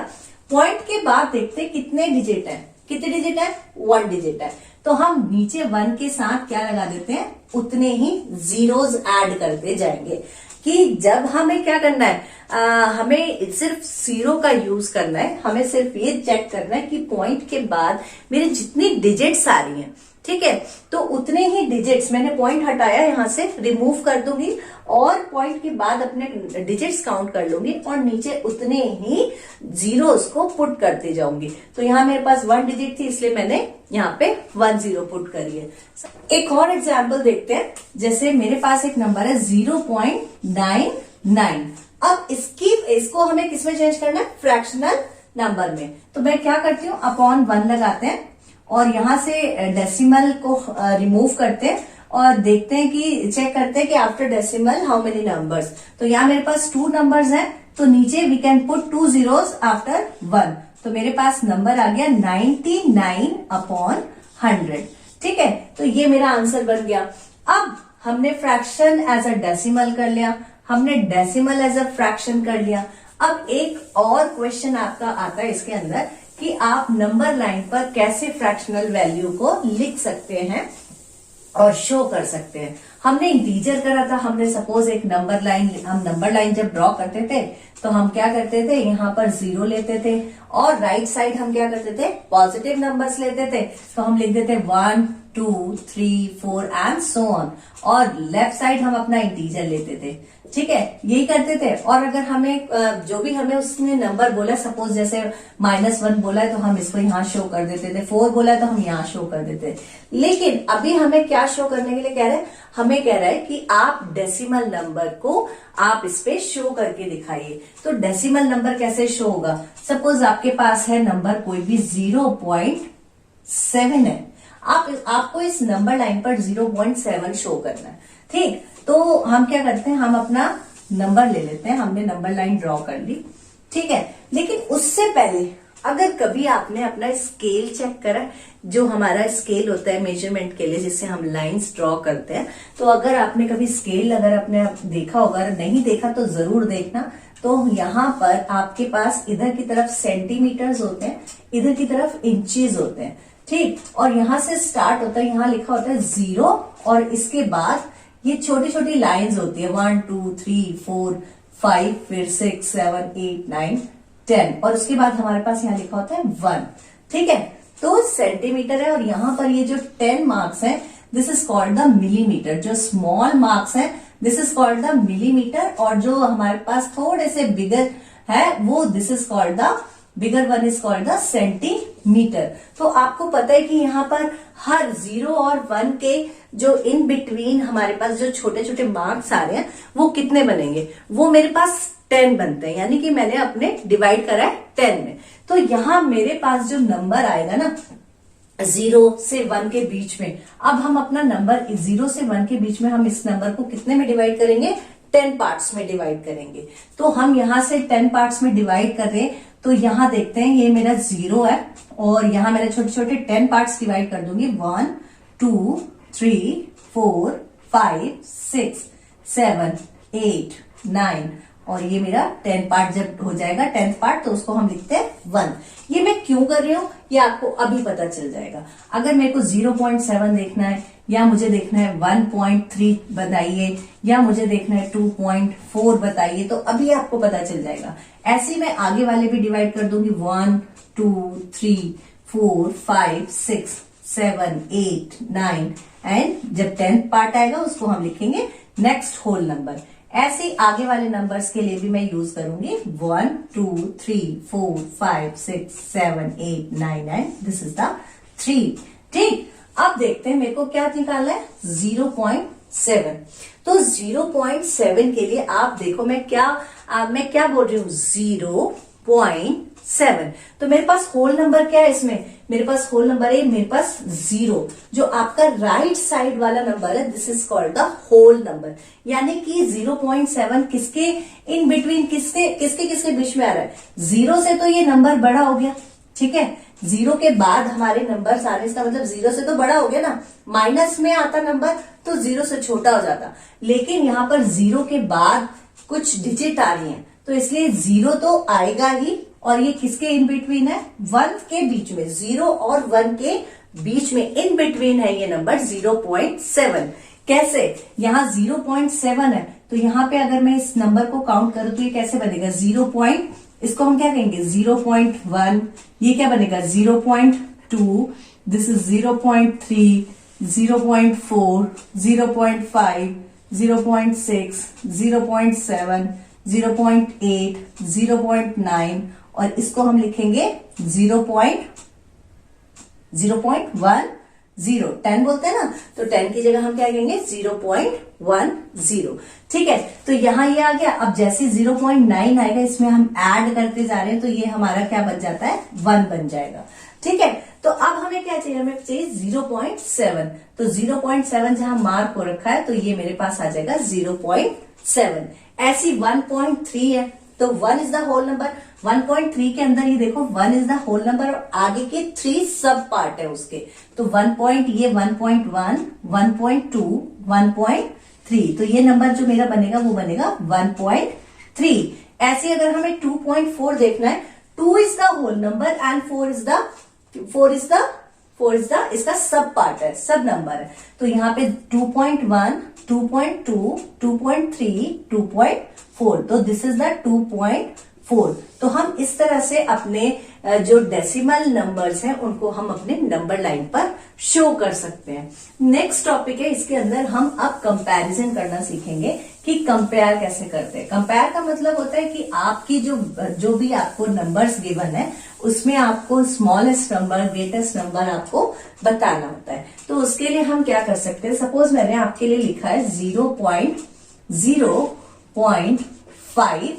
पॉइंट के बाद देखते हैं कितने डिजिट है, कितने डिजिट है, 1 डिजिट है, तो हम नीचे 1 के साथ क्या लगा देते हैं, उतने ही जीरोस ऐड करते जाएंगे। कि जब हमें क्या करना है, हमें सिर्फ 0 का यूज करना है, हमें सिर्फ ये चेक करना है कि पॉइंट के बाद मेरे जितनी डिजिट्स आ रही हैं ठीक है, तो उतने ही डिजिट्स, मैंने पॉइंट हटाया यहां से, रिमूव कर दूंगी और पॉइंट के बाद अपने डिजिट्स काउंट कर लूंगी और नीचे उतने ही जीरोस को पुट करते जाऊंगी। तो यहाँ मेरे पास 1 डिजिट थी इसलिए मैंने यहाँ पे 1 0 पुट करी है। एक और एग्जाम्पल देखते हैं, जैसे मेरे पास एक नंबर है 0.99। अब इसको हमें किसमें चेंज करना है, फ्रैक्शनल नंबर में। तो मैं क्या करती हूँ, अपॉन 1 लगाते हैं और यहां से डेसिमल को रिमूव करते हैं और देखते हैं कि चेक करते हैं कि after decimal how many numbers. तो यहाँ मेरे पास 2 नंबर्स हैं, तो नीचे we can put 2 zeros after 1। तो मेरे पास नंबर आ गया 99/100। ठीक है, तो ये मेरा आंसर बन गया। अब हमने फ्रैक्शन एज अ डेसिमल कर लिया, हमने डेसिमल एज अ फ्रैक्शन कर लिया। अब एक और क्वेश्चन आपका आता है इसके अंदर कि आप नंबर लाइन पर कैसे फ्रैक्शनल वैल्यू को लिख सकते हैं और शो कर सकते हैं। हमने इंटीजर करा था, हमने सपोज एक नंबर लाइन, हम नंबर लाइन जब ड्रॉ करते थे तो हम क्या करते थे, यहाँ पर 0 लेते थे और राइट साइड हम क्या करते थे, पॉजिटिव नंबर्स लेते थे। तो हम लिख देते 1 2 3 4 एंड सो ऑन, और लेफ्ट साइड हम अपना इंटीजर लेते थे। ठीक है, यही करते थे। और अगर हमें जो भी हमें उसने नंबर बोला, सपोज जैसे -1 बोला है तो हम इसको यहाँ शो कर देते थे, 4 बोला है तो हम यहाँ शो कर देते। लेकिन अभी हमें क्या शो करने के लिए कह रहे हैं, हमें कह रहा है कि आप डेसिमल नंबर को आप इस पे शो करके दिखाइए। तो डेसिमल नंबर कैसे शो होगा, सपोज आपके पास है नंबर कोई भी 0.7 है, आपको इस नंबर लाइन पर 0.7 शो करना है। ठीक, तो हम क्या करते हैं, हम अपना नंबर ले लेते हैं, हमने नंबर लाइन ड्रॉ कर ली। ठीक है, लेकिन उससे पहले अगर कभी आपने अपना स्केल चेक करा, जो हमारा स्केल होता है मेजरमेंट के लिए जिससे हम लाइंस ड्रॉ करते हैं, तो अगर आपने कभी स्केल अगर आपने देखा होगा, अगर नहीं देखा तो जरूर देखना। तो यहाँ पर आपके पास इधर की तरफ सेंटीमीटर्स होते हैं, इधर की तरफ इंचेस होते हैं। ठीक, और यहां से स्टार्ट होता है, यहाँ लिखा होता है 0 और इसके बाद ये छोटी छोटी लाइंस होती है 1 2 3 4 5, फिर 6 7 8 9 10, और उसके बाद हमारे पास यहाँ लिखा होता है 1। ठीक है, तो सेंटीमीटर है और यहाँ पर ये जो 10 मार्क्स है, this is called the millimetre. जो स्मॉल मार्क्स है this is called the millimetre, और जो हमारे पास थोड़े से बिगर है वो this is called the bigger one is called the centimetre. तो आपको पता है कि यहाँ पर हर 0 और 1 के जो इन बिटवीन हमारे पास जो छोटे छोटे मार्क्स आ रहे हैं वो कितने बनेंगे, वो मेरे पास 10 बनते हैं, यानी कि मैंने अपने डिवाइड करा है 10 में। तो यहाँ मेरे पास जो नंबर आएगा ना 0 से 1 के बीच में, अब हम अपना नंबर 0 से 1 के बीच में हम इस नंबर को कितने में डिवाइड करेंगे, 10 पार्ट्स में डिवाइड करेंगे। तो हम यहाँ से 10 पार्ट्स में डिवाइड कर रहे हैं, तो यहाँ देखते हैं ये मेरा 0 है और यहाँ मैंने छोटे छोटे 10 पार्ट्स डिवाइड कर दूंगी, 1 2 3 4 5 6 7 8 9, और ये मेरा 10 पार्ट जब हो जाएगा 10th पार्ट तो उसको हम लिखते हैं 1। ये मैं क्यों कर रही हूँ ये आपको अभी पता चल जाएगा। अगर मेरे को 0.7 देखना है, या मुझे देखना है 1.3 बताइए, या मुझे देखना है 2.4 बताइए, तो अभी आपको पता चल जाएगा। ऐसे मैं आगे वाले भी डिवाइड कर दूंगी, 1 2 3 4 5 6 7 8 9, एंड जब 10th पार्ट आएगा उसको हम लिखेंगे नेक्स्ट होल नंबर। ऐसे आगे वाले नंबर्स के लिए भी मैं यूज करूंगी 1 2 3 4 5 6 7 8 9 एंड दिस इज द 3। ठीक, अब देखते हैं मेरे को क्या निकालना है, 0.7। तो 0.7 के लिए आप देखो मैं क्या बोल रही हूँ, 0.7। तो मेरे पास होल नंबर क्या है इसमें, मेरे पास होल नंबर है मेरे पास 0। जो आपका राइट साइड वाला नंबर है this is called the whole number, यानी कि 0.7 किसके इन बिटवीन, किसके बीच में आ रहा है, 0 से तो ये नंबर बड़ा हो गया। ठीक है, 0 के बाद हमारे नंबर सारे, इसका मतलब 0 से तो बड़ा हो गया ना, माइनस में आता नंबर तो 0 से छोटा हो जाता, लेकिन यहाँ पर 0 के बाद कुछ डिजिट आ रही हैं तो इसलिए 0 तो आएगा ही, और ये किसके इन बिटवीन है, 1 के बीच में, 0 और 1 के बीच में इन बिटवीन है ये नंबर 0.7। कैसे, यहाँ 0.7 है तो यहाँ पे अगर मैं इस नंबर को काउंट करूं तो ये कैसे बनेगा, इसको हम क्या कहेंगे 0.1, ये क्या बनेगा 0.2, दिस इज 0.3, 0.4, 0.5, 0.6, 0.7, 0.8, 0.9 और इसको हम लिखेंगे 0.10, 10 बोलते हैं ना, तो 10 की जगह हम क्या कहेंगे 0.10। ठीक है, तो यहां ये आ गया। अब जैसे 0.9 आएगा इसमें हम ऐड करते जा रहे हैं तो ये हमारा क्या बन जाता है 1 बन जाएगा। ठीक है, तो अब हमें क्या चाहिए, हमें चाहिए 0.7। तो 0.7 जहां मार्क हो रखा है तो ये मेरे पास आ जाएगा 0.7। ऐसी 1.3 है तो 1 इज द होल नंबर। 1.3 के अंदर ये देखो 1 इज द होल नंबर और आगे के 3 सब पार्ट है उसके। तो 1.1, 1.2, 1.3, तो ये नंबर जो मेरा बनेगा वो बनेगा 1.3। ऐसे अगर हमें 2.4 देखना है, 2 is the whole number and 4 is the इसका सब पार्ट है, सब नंबर है। तो यहाँ पे 2.1, 2.2, 2.3, 2.4, तो दिस इज द 2.4। तो हम इस तरह से अपने जो डेसिमल नंबर्स हैं उनको हम अपने नंबर लाइन पर शो कर सकते हैं। नेक्स्ट टॉपिक है, इसके अंदर हम अब कंपैरिजन करना सीखेंगे कि कंपेयर कैसे करते हैं। कंपेयर का मतलब होता है कि आपकी जो भी आपको नंबर्स गिवन है उसमें आपको स्मॉलेस्ट नंबर, ग्रेटेस्ट नंबर आपको बताना होता है। तो उसके लिए हम क्या कर सकते हैं, सपोज मैंने आपके लिए लिखा है 0.5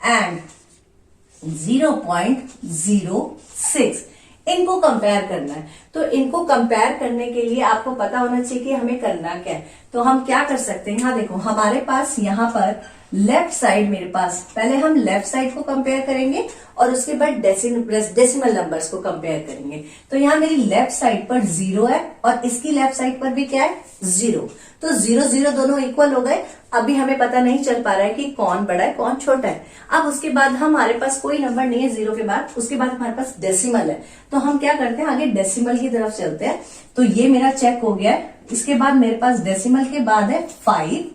एंड 0.06, इनको कंपेयर करना है। तो इनको कंपेयर करने के लिए आपको पता होना चाहिए कि हमें करना क्या है। तो हम क्या कर सकते हैं, यहाँ देखो हमारे पास यहाँ पर लेफ्ट साइड, मेरे पास पहले हम लेफ्ट साइड को कंपेयर करेंगे और उसके बाद डेसिमल नंबर्स को कंपेयर करेंगे। तो यहाँ मेरी लेफ्ट साइड पर 0 है और इसकी लेफ्ट साइड पर भी क्या है 0। तो 0, 0 दोनों इक्वल हो गए। अभी हमें पता नहीं चल पा रहा है कि कौन बड़ा है कौन छोटा है। अब उसके बाद हमारे पास कोई नंबर नहीं है 0 के बाद, उसके बाद हमारे पास डेसिमल है। तो हम क्या करते हैं, आगे डेसिमल की तरफ चलते हैं। तो ये मेरा चेक हो गया है। इसके बाद मेरे पास डेसिमल के बाद है 5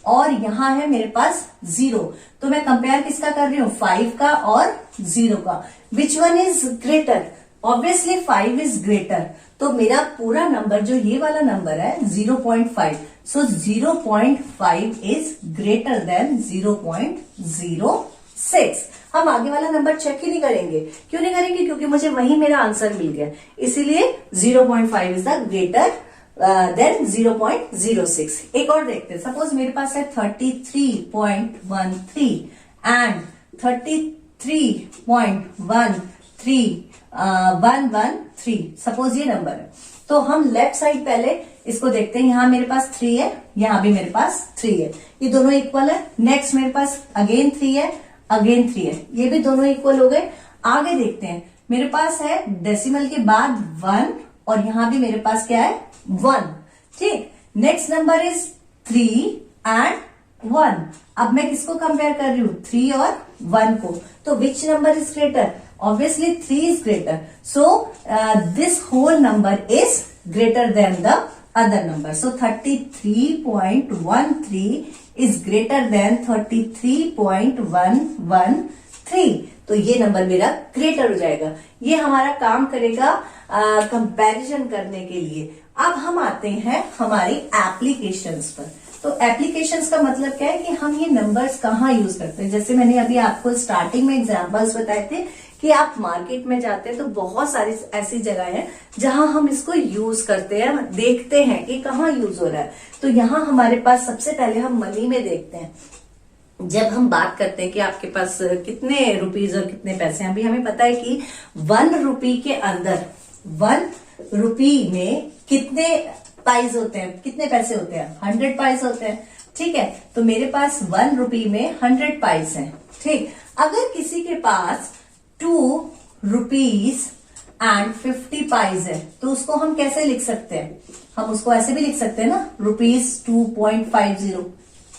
और यहाँ है मेरे पास 0। तो मैं कंपेयर किसका कर रही हूँ, 5 का और 0 का। Which one is greater, obviously 5 is greater. तो मेरा पूरा नंबर जो ये वाला नंबर है 0.5, सो 0.5 इज ग्रेटर देन 0.06। हम आगे वाला नंबर चेक ही नहीं करेंगे। क्यों नहीं करेंगे, क्योंकि मुझे वही मेरा आंसर मिल गया, इसीलिए 0.5 इज द ग्रेटर देन 0.06। एक और देखते हैं, सपोज मेरे पास है 33.13 एंड 33.13113, सपोज ये नंबर है। तो हम लेफ्ट साइड पहले इसको देखते हैं। यहाँ मेरे पास 3 है, यहाँ भी मेरे पास 3 है, ये दोनों इक्वल है। नेक्स्ट मेरे पास अगेन 3 है, अगेन 3 है, ये भी दोनों इक्वल हो गए। आगे देखते हैं, मेरे पास है डेसिमल के बाद 1 और यहाँ भी मेरे पास क्या है 1। ठीक, नेक्स्ट नंबर इज 3 एंड 1। अब मैं किसको कंपेयर कर रही हूँ, 3 और 1 को। तो which number is greater, obviously 3 is greater. So this whole number is greater than the other number. So 33.13 is greater than 33.113। तो ये नंबर मेरा ग्रेटर हो जाएगा। ये हमारा काम करेगा कंपैरिजन करने के लिए। अब हम आते हैं हमारी एप्लीकेशंस पर। तो एप्लीकेशंस का मतलब क्या है कि हम ये नंबर्स कहाँ यूज करते हैं। जैसे मैंने अभी आपको स्टार्टिंग में एग्जांपल्स बताए थे कि आप मार्केट में जाते हैं तो बहुत सारी ऐसी जगह है जहां हम इसको यूज करते हैं, देखते हैं कि कहाँ यूज हो रहा है। तो यहाँ हमारे पास सबसे पहले हम मनी में देखते हैं। जब हम बात करते हैं कि आपके पास कितने रुपीज और कितने पैसे हैं, अभी हमें पता है कि 1 रुपी के अंदर 1 रुपी में कितने पाइस होते हैं, कितने पैसे होते हैं, 100 पाइस होते हैं। ठीक है, तो मेरे पास 1 रुपी में 100 पाइस हैं। ठीक, अगर किसी के पास 2 रुपीज एंड 50 पाइस है तो उसको हम कैसे लिख सकते हैं, हम उसको ऐसे भी लिख सकते हैं ना, ₹2.50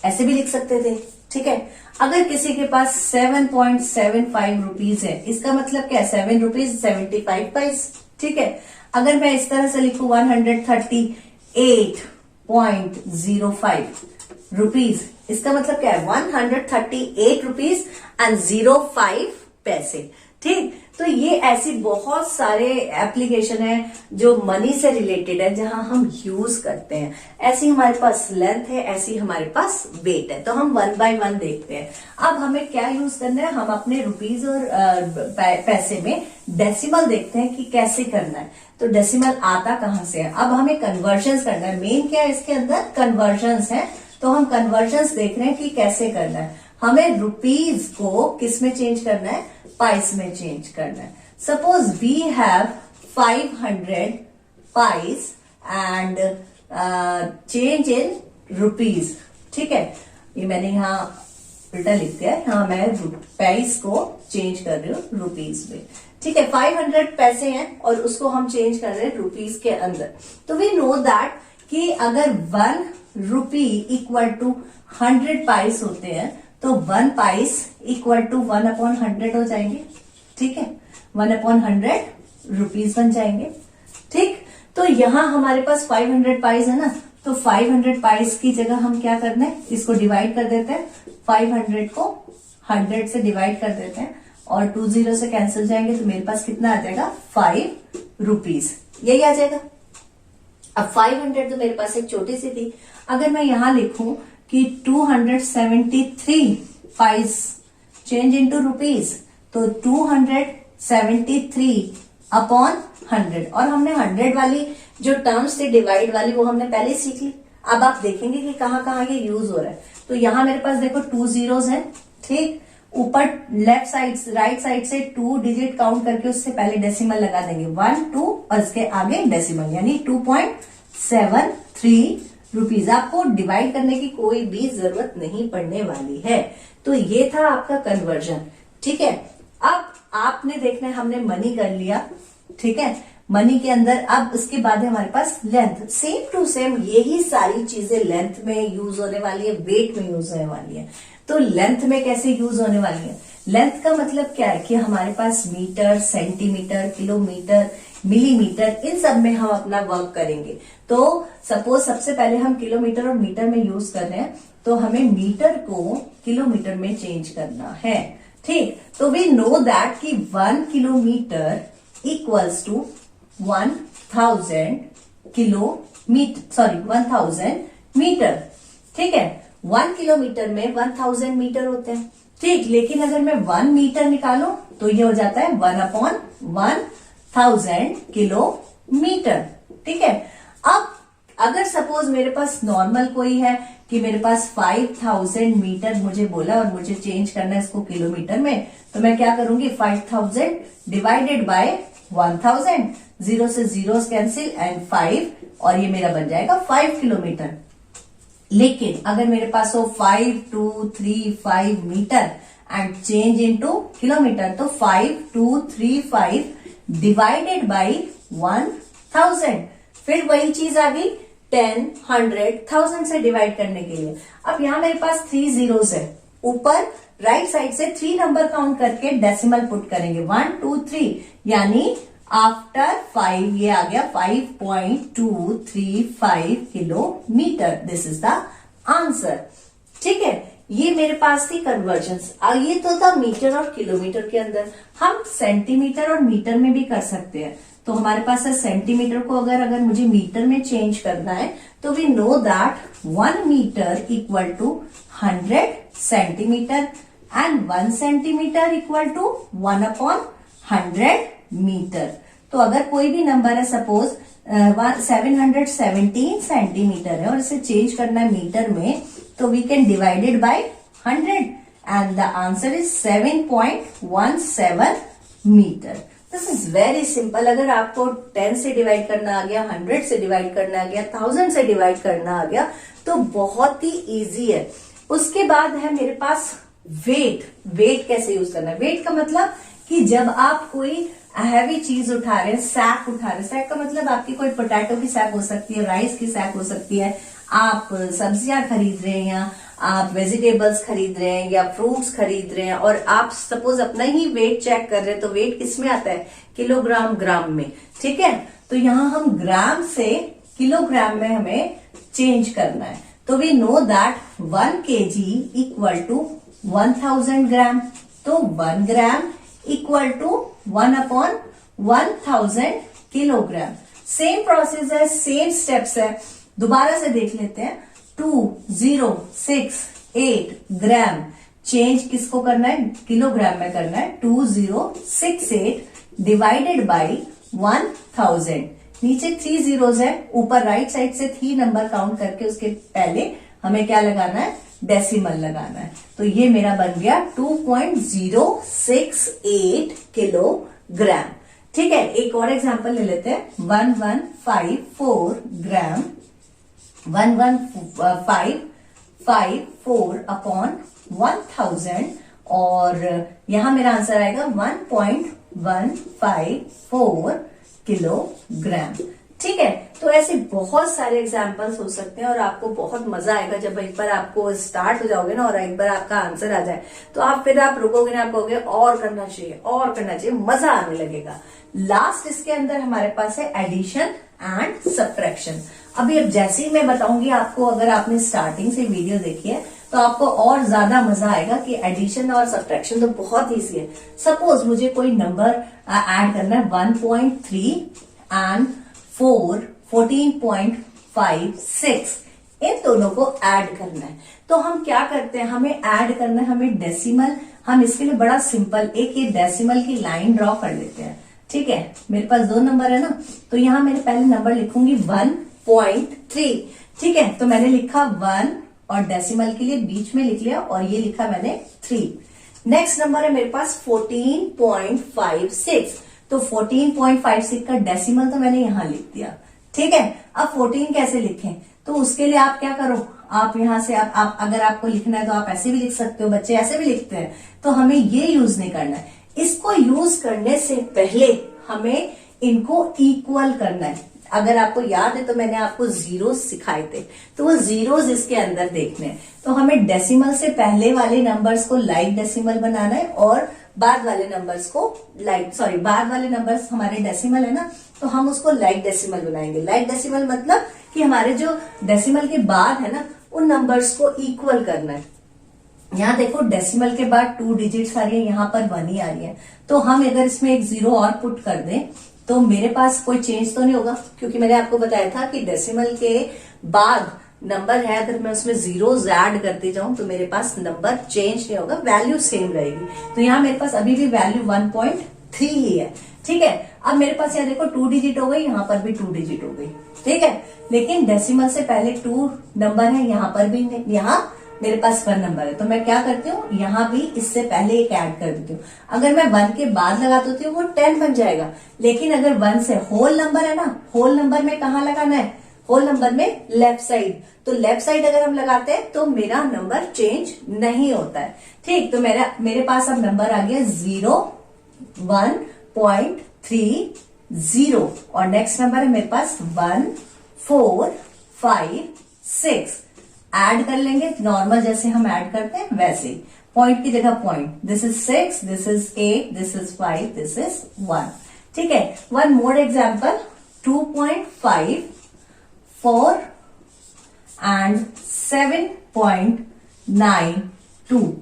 ऐसे भी लिख सकते थे। ठीक है, अगर किसी के पास 7.75 रुपीज है, इसका मतलब क्या है, 7 रुपीज 75 पाइस। ठीक है, अगर मैं इस तरह से लिखूं 138.05 रुपीज, इसका मतलब क्या है, 138 रुपीज एंड 05 पैसे। ठीक, तो ये ऐसी बहुत सारे एप्लीकेशन है जो मनी से रिलेटेड है, जहां हम यूज करते हैं। ऐसी हमारे पास लेंथ है, ऐसी हमारे पास वेट है। तो हम 1 बाय 1 देखते हैं। अब हमें क्या यूज करना है, हम अपने रुपीज और पैसे में डेसिमल देखते हैं कि कैसे करना है। तो डेसिमल आता कहां से है, अब हमें कन्वर्जन्स करना है। मेन क्या है इसके अंदर, कन्वर्जन्स है। तो हम कन्वर्जन्स देख रहे हैं कि कैसे करना है। हमें रुपीज को किस में चेंज करना है, पाइस में चेंज करना है। Suppose we have 500 paise and change in rupees. ठीक है, ये मैंने यहाँ उल्टा लिख दिया है, यहाँ मैं पाइस को चेंज कर रही हूँ रुपीज में। ठीक है, 500 पैसे हैं और उसको हम चेंज कर रहे हैं रुपीज के अंदर। तो वी नो दैट कि अगर 1 रुपी इक्वल टू 100 पाइस होते हैं तो 1 पाइस इक्वल टू 1/100 हो जाएंगे। ठीक है, 1/100 रुपीज बन जाएंगे। ठीक, तो यहां हमारे पास 500 पाइस है ना, तो 500 पाइस की जगह हम क्या करना है, इसको डिवाइड कर देते हैं। 500 को 100 से डिवाइड कर देते हैं और 2 0 से कैंसिल जाएंगे, तो मेरे पास कितना आ जाएगा, 5 रुपीज, यही आ जाएगा। अब 500 तो मेरे पास एक छोटी सी थी। अगर मैं यहां लिखूं कि 273 पाइस चेंज इनटू रुपीज, तो 273/100, और हमने 100 वाली जो टर्म्स थी डिवाइड वाली वो हमने पहले ही सीख ली। अब आप देखेंगे कि कहां कहां ये यूज हो रहा है। तो यहां मेरे पास देखो 2 zeros हैं। ठीक, ऊपर लेफ्ट साइड राइट साइड से 2 डिजिट काउंट करके उससे पहले डेसिमल लगा देंगे, 1 2 और इसके आगे डेसिमल, यानी 2.73 रुपीज। आपको डिवाइड करने की कोई भी जरूरत नहीं पड़ने वाली है। तो ये था आपका कन्वर्जन। ठीक है, अब आपने देखना है, हमने मनी कर लिया। ठीक है, मनी के अंदर अब उसके बाद है हमारे पास लेंथ। सेम टू सेम यही सारी चीजें लेंथ में यूज होने वाली है, वेट में यूज होने वाली है। तो लेंथ में कैसे यूज होने वाली है, लेंथ का मतलब क्या है कि हमारे पास मीटर, सेंटीमीटर, किलोमीटर, मिलीमीटर, इन सब में हम अपना वर्क करेंगे। तो सपोज सबसे पहले हम किलोमीटर और मीटर में यूज कर रहे हैं, तो हमें मीटर को किलोमीटर में चेंज करना है। ठीक, तो वी नो दैट कि 1 किलोमीटर इक्वल्स टू 1000 मीटर। ठीक है, 1 किलोमीटर में 1000 मीटर होते हैं। ठीक, लेकिन अगर मैं 1 मीटर निकालूं तो ये हो जाता है 1/1000 किलोमीटर। ठीक है, अब अगर सपोज मेरे पास नॉर्मल कोई है कि मेरे पास 5000 मीटर मुझे बोला और मुझे चेंज करना है इसको किलोमीटर में, तो मैं क्या करूंगी, 5000 डिवाइडेड बाय 1000, 0 से 0 कैंसिल एंड 5, और ये मेरा बन जाएगा 5 किलोमीटर। लेकिन अगर मेरे पास हो 5235 metre and change into kilometre, तो 5235 डिवाइडेड बाय 1000, फिर वही चीज आ गई 10, 100, 1000 से डिवाइड करने के लिए। अब यहां मेरे पास 3 zeros है, ऊपर राइट साइड से 3 नंबर काउंट करके डेसिमल पुट करेंगे, 1 2 3, यानी आफ्टर 5 ये आ गया 5.235 kilometre. This is the answer. ठीक है, ये मेरे पास थी कन्वर्जन्स। ये तो था मीटर और किलोमीटर के अंदर। हम सेंटीमीटर और मीटर में भी कर सकते हैं। तो हमारे पास है सेंटीमीटर को अगर मुझे मीटर में चेंज करना है, तो we know that 1 metre equal to 100 centimetre and 1 centimetre equal to 1/100 metre. तो अगर कोई भी नंबर है, सपोज 717 सेंटीमीटर है और इसे चेंज करना है मीटर में, तो we can divided by 100 and the answer is 7.17 metre. This is very simple. अगर आपको 10 से डिवाइड करना आ गया, 100 से डिवाइड करना आ गया, 1000 से डिवाइड करना आ गया, तो बहुत ही इजी है। उसके बाद है मेरे पास वेट। वेट कैसे यूज करना है, वेट का मतलब कि जब आप कोई हैवी चीज उठा रहे हैं, सैक उठा रहे हैं, सैक का मतलब आपकी कोई पोटैटो की सैक हो सकती है, राइस की सैक हो सकती है, आप सब्जियां खरीद रहे हैं या आप वेजिटेबल्स खरीद रहे हैं या फ्रूट्स खरीद रहे हैं, और आप सपोज अपना ही वेट चेक कर रहे हैं, तो वेट किस में आता है, किलोग्राम, ग्राम में। ठीक है, तो यहां हम ग्राम से किलोग्राम में हमें चेंज करना है। तो we know that 1 kg equal to 1000 gram, तो 1 gram equal to 1/1000 kilogram. Same process है, सेम स्टेप्स है, दोबारा से देख लेते हैं। 2068 ग्राम, चेंज किसको करना है, किलोग्राम में करना है। 2068 डिवाइडेड बाई 1000, नीचे 3 zeros है, ऊपर राइट साइड से 3 नंबर काउंट करके उसके पहले हमें क्या लगाना है, डेसिमल लगाना है। तो ये मेरा बन गया 2.068 किलोग्राम। ठीक है, एक और एग्जांपल ले लेते हैं। 1154 ग्राम, 11554 अपॉन 1000, और यहां मेरा आंसर आएगा 1.154 किलोग्राम। ठीक है, तो ऐसे बहुत सारे एग्जाम्पल्स हो सकते हैं और आपको बहुत मजा आएगा जब एक बार आपको स्टार्ट हो जाओगे ना और एक बार आपका आंसर आ जाए तो आप फिर आप रुकोगे ना, आप कहोगे और करना चाहिए, और करना चाहिए, मजा आने लगेगा। लास्ट इसके अंदर हमारे पास है एडिशन एंड सब्ट्रैक्शन। अभी अब जैसे ही मैं बताऊंगी आपको, अगर आपने स्टार्टिंग से वीडियो देखी है तो आपको और ज्यादा मजा आएगा कि एडिशन और सब्ट्रैक्शन तो बहुत ईजी है। सपोज मुझे कोई नंबर ऐड करना है, 1.3 एंड 14.56, इन दोनों को ऐड करना है। तो हम क्या करते हैं, हमें ऐड करना है, हमें डेसिमल, हम इसके लिए बड़ा सिंपल एक ये डेसिमल की लाइन ड्रॉ कर लेते हैं। ठीक है, मेरे पास 2 नंबर है ना, तो यहां मैंने पहले नंबर लिखूंगी 1.3। ठीक है, तो मैंने लिखा 1 और डेसिमल के लिए बीच में लिख लिया और ये लिखा मैंने 3। नेक्स्ट नंबर है मेरे पास 14.56, तो 14.56 का डेसिमल तो मैंने यहां लिख दिया। ठीक है, अब 14 कैसे लिखें, तो उसके लिए आप क्या करो, आप यहां से आप अगर आपको लिखना है तो आप ऐसे भी लिख सकते हो, बच्चे ऐसे भी लिखते हैं, तो हमें ये यूज नहीं करना है। इसको यूज करने से पहले हमें इनको इक्वल करना है। अगर आपको याद है तो मैंने आपको जीरोस सिखाए थे, तो वो जीरोस इसके अंदर देखने हैं। तो हमें डेसिमल से पहले वाले नंबर्स को लाइक डेसिमल बनाना है और बाद वाले नंबर्स को बाद वाले नंबर्स हमारे डेसिमल है ना, तो हम उसको लाइक डेसिमल बनाएंगे। लाइक डेसिमल मतलब कि हमारे जो डेसिमल के बाद है ना, उन नंबर्स को इक्वल करना है। यहाँ देखो डेसिमल के बाद 2 डिजिट्स आ रही है, यहाँ पर 1 ही आ रही है, तो हम अगर इसमें एक 0 और पुट कर दें तो मेरे पास कोई चेंज तो नहीं होगा, क्योंकि मैंने आपको बताया था कि डेसिमल के बाद नंबर है, अगर मैं उसमें जीरोस ऐड करती जाऊं तो मेरे पास नंबर चेंज नहीं होगा, वैल्यू सेम रहेगी। तो यहाँ मेरे पास अभी भी वैल्यू 1.3 ही है। ठीक है, अब मेरे पास यहाँ देखो 2 डिजिट हो गई, यहाँ पर भी 2 डिजिट हो गई। ठीक है, लेकिन डेसिमल से पहले 2 नंबर है, यहाँ पर भी, यहाँ मेरे पास 1 नंबर है, तो मैं क्या करती हूँ, यहाँ भी इससे पहले एक ऐड कर देती हूँ। अगर मैं 1 के बाद लगा देती हूँ वो 10 बन जाएगा, लेकिन अगर 1 से होल नंबर है ना, होल नंबर में कहाँ लगाना है, होल नंबर में लेफ्ट साइड। तो लेफ्ट साइड अगर हम लगाते हैं तो मेरा नंबर चेंज नहीं होता है। ठीक, तो मेरे पास अब नंबर आ गया 1.30 और नेक्स्ट नंबर है मेरे पास 1456। ऐड कर लेंगे नॉर्मल जैसे हम ऐड करते हैं वैसे ही, पॉइंट की जगह point. This is 6, this is 8, this is 5, this is 1। ठीक है, वन मोर एग्जाम्पल, 2.54 एंड 7.92।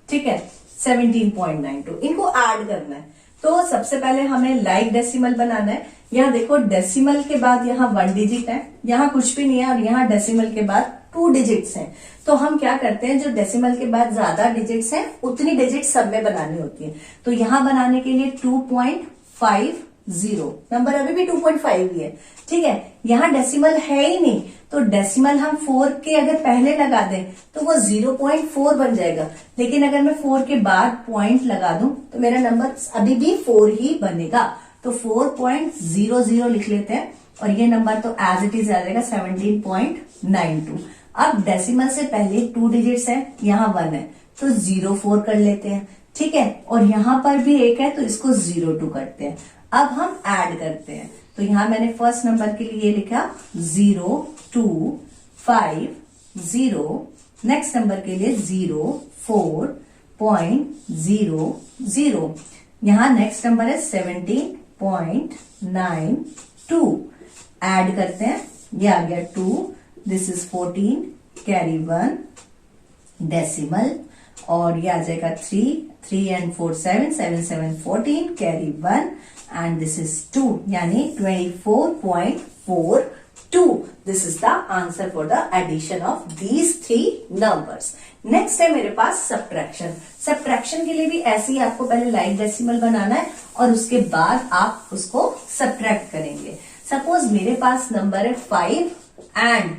ठीक है, 17.92, इनको ऐड करना है। तो सबसे पहले हमें लाइक डेसिमल बनाना है। यहाँ देखो डेसिमल के बाद यहाँ 1 डिजिट है, यहाँ कुछ भी नहीं है, और यहाँ डेसिमल के बाद 2 डिजिट्स हैं। तो हम क्या करते हैं, जो डेसिमल के बाद ज्यादा डिजिट्स हैं उतनी डिजिट सब में बनानी होती है। तो यहाँ बनाने के लिए 2.50, नंबर अभी भी 2.5 ही है। ठीक है, यहाँ डेसिमल है ही नहीं, तो डेसिमल हम 4 के अगर पहले लगा दें तो वो 0.4 बन जाएगा, लेकिन अगर मैं 4 के बाद पॉइंट लगा दूं तो मेरा नंबर अभी भी 4 ही बनेगा। तो 4.00 लिख लेते हैं और ये नंबर तो एज इट इज आ जाएगा 17.92। अब डेसिमल से पहले 2 डिजिट्स है, यहाँ 1 है, तो 04 कर लेते हैं। ठीक है, और यहाँ पर भी 1 है तो इसको 02 करते हैं। अब हम ऐड करते हैं, तो यहाँ मैंने फर्स्ट नंबर के लिए लिखा 0250, नेक्स्ट नंबर के लिए 04.00, यहाँ नेक्स्ट नंबर है 17.92। ऐड करते हैं, ये आ गया 2, दिस इज 14, कैरी 1 डेसिमल, और ये आ जाएगा 3 and 4 7 7 7 14 carry 1 and this is 2 यानी 24.42. This is the answer for the addition of these 3 numbers. Next है मेरे पास सब्ट्रैक्शन. सब्ट्रैक्शन के लिए भी ऐसे ही आपको पहले लाइक डेसिमल बनाना है और उसके बाद आप उसको सब्ट्रैक्ट करेंगे. सपोज मेरे पास नंबर है 5 एंड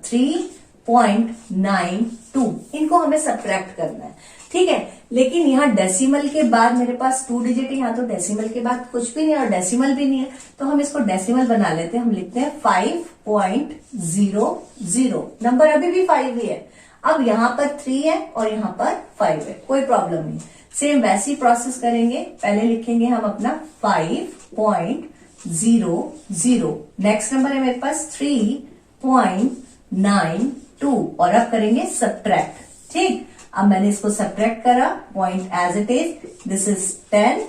3.92. इनको हमें सब्ट्रैक्ट करना है, ठीक है. लेकिन यहाँ डेसिमल के बाद मेरे पास 2 डिजिट है, यहाँ तो डेसिमल के बाद कुछ भी नहीं है और डेसिमल भी नहीं है, तो हम इसको डेसिमल बना लेते हैं. हम लिखते हैं 5.00. नंबर अभी भी 5 ही है. अब यहाँ पर 3 है और यहाँ पर 5 है, कोई प्रॉब्लम नहीं. सेम वैसी प्रोसेस करेंगे. पहले लिखेंगे हम अपना 5.00. नेक्स्ट नंबर है मेरे पास 3.92 और अब करेंगे सब्ट्रैक्ट. ठीक, अब मैंने इसको सब्ट्रैक्ट करा. Point as it is. This is 10,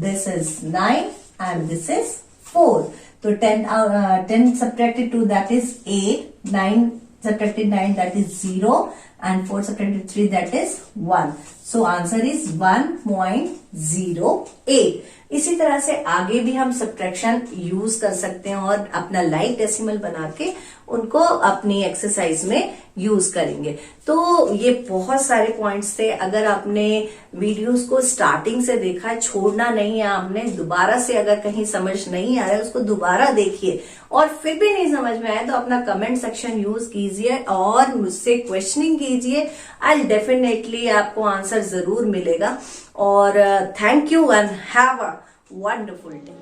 this is 9 and this is 4. तो 10 subtracted 2 that is 8, 9 subtracted 9 that is 0 and 4 subtracted 3 that is 1. So answer is 1.08. इसी तरह से आगे भी हम सब्ट्रैक्शन यूज कर सकते हैं और अपना लाइक डेसिमल बना के उनको अपनी एक्सरसाइज में यूज करेंगे. तो ये बहुत सारे पॉइंट्स थे. अगर आपने वीडियोस को स्टार्टिंग से देखा है, छोड़ना नहीं है आपने. दोबारा से अगर कहीं समझ नहीं आ रहा है उसको दोबारा देखिए और फिर भी नहीं समझ में आए तो अपना कमेंट सेक्शन यूज कीजिए और मुझसे क्वेश्चनिंग कीजिए. आई डेफिनेटली आपको आंसर जरूर मिलेगा. और thank you and have a wonderful day.